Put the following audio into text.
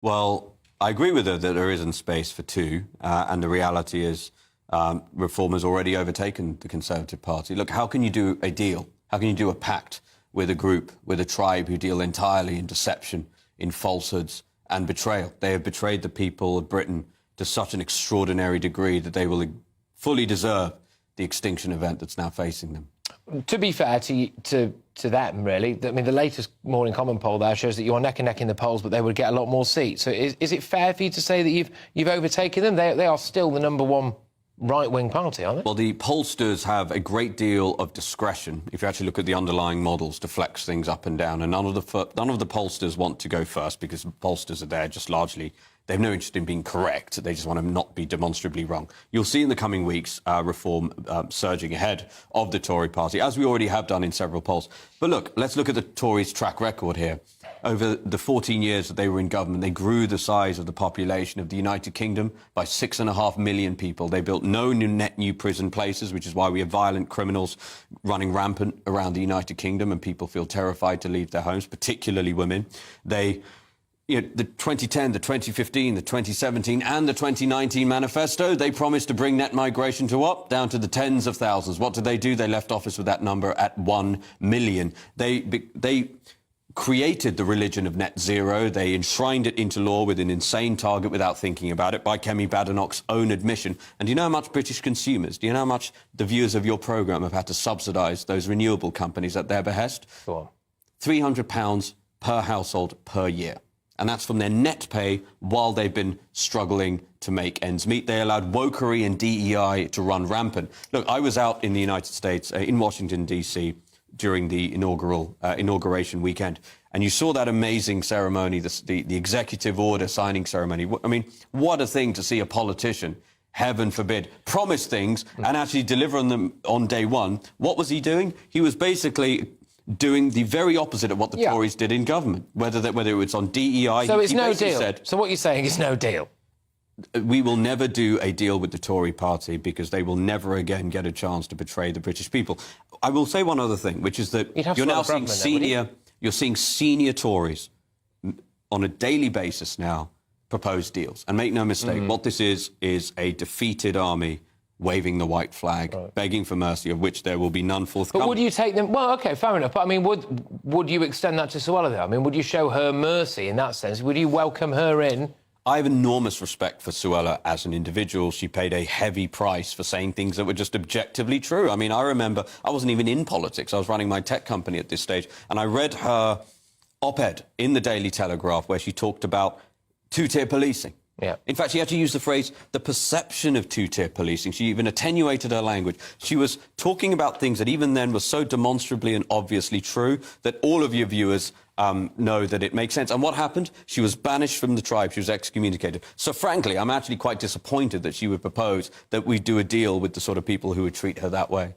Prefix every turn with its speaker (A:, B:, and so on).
A: Well, I agree with her that there isn't space for two, and the reality is Reform has already overtaken the Conservative Party. Look, how can you do a deal? How can you do a pact with a group, with a tribe who deal entirely in deception, in falsehoods and betrayal? They have betrayed the people of Britain to such an extraordinary degree that they will fully deserve the extinction event that's now facing them.
B: To be fair to them, really, I mean, the latest Morning Common poll there shows that you're neck and neck in the polls, but they would get a lot more seats. So is it fair for you to say that you've overtaken them? They are still the number one right-wing party, aren't they?
A: Well, the pollsters have a great deal of discretion, if you actually look at the underlying models, to flex things up and down. And none of the pollsters want to go first, because pollsters are there just largely. They have no interest in being correct. They just want to not be demonstrably wrong. You'll see in the coming weeks Reform surging ahead of the Tory party, as we already have done in several polls. But look, let's look at the Tories' track record here. Over the 14 years that they were in government, they grew the size of the population of the United Kingdom by 6.5 million people. They built no net new prison places, which is why we have violent criminals running rampant around the United Kingdom, and people feel terrified to leave their homes, particularly women. The 2010, the 2015, the 2017 and the 2019 manifesto, they promised to bring net migration to what? Down to the tens of thousands. What did they do? They left office with that number at 1 million. They created the religion of net zero. They enshrined it into law with an insane target without thinking about it, by Kemi Badenoch's own admission. And do you know how much British consumers, do you know how much the viewers of your programme have had to subsidise those renewable companies at their behest?
B: Go on.
A: £300 per household per year. And that's from their net pay while they've been struggling to make ends meet. They allowed wokery and DEI to run rampant. Look, I was out in the United States, in Washington, D.C., during the inauguration weekend, and you saw that amazing ceremony, the executive order signing ceremony. I mean, what a thing to see a politician, heaven forbid, promise things and actually deliver on them on day one. What was he doing? He was basically doing the very opposite of what the Tories did in government, whether it was on DEI.
B: So it's no deal. So what you're saying is no deal.
A: We will never do a deal with the Tory party, because they will never again get a chance to betray the British people. I will say one other thing, which is that you're now seeing senior Tories on a daily basis now propose deals. And make no mistake, what this is a defeated army waving the white flag, begging for mercy, of which there will be none forthcoming.
B: But would you take them... Well, OK, fair enough. But, I mean, would you extend that to Suella, though? I mean, would you show her mercy in that sense? Would you welcome her in?
A: I have enormous respect for Suella as an individual. She paid a heavy price for saying things that were just objectively true. I mean, I remember I wasn't even in politics. I was running my tech company at this stage, and I read her op-ed in the Daily Telegraph where she talked about two-tier policing.
B: Yeah.
A: In fact, she had to use the phrase, the perception of two-tier policing. She even attenuated her language. She was talking about things that even then were so demonstrably and obviously true that all of your viewers know that it makes sense. And what happened? She was banished from the tribe. She was excommunicated. So, frankly, I'm actually quite disappointed that she would propose that we do a deal with the sort of people who would treat her that way.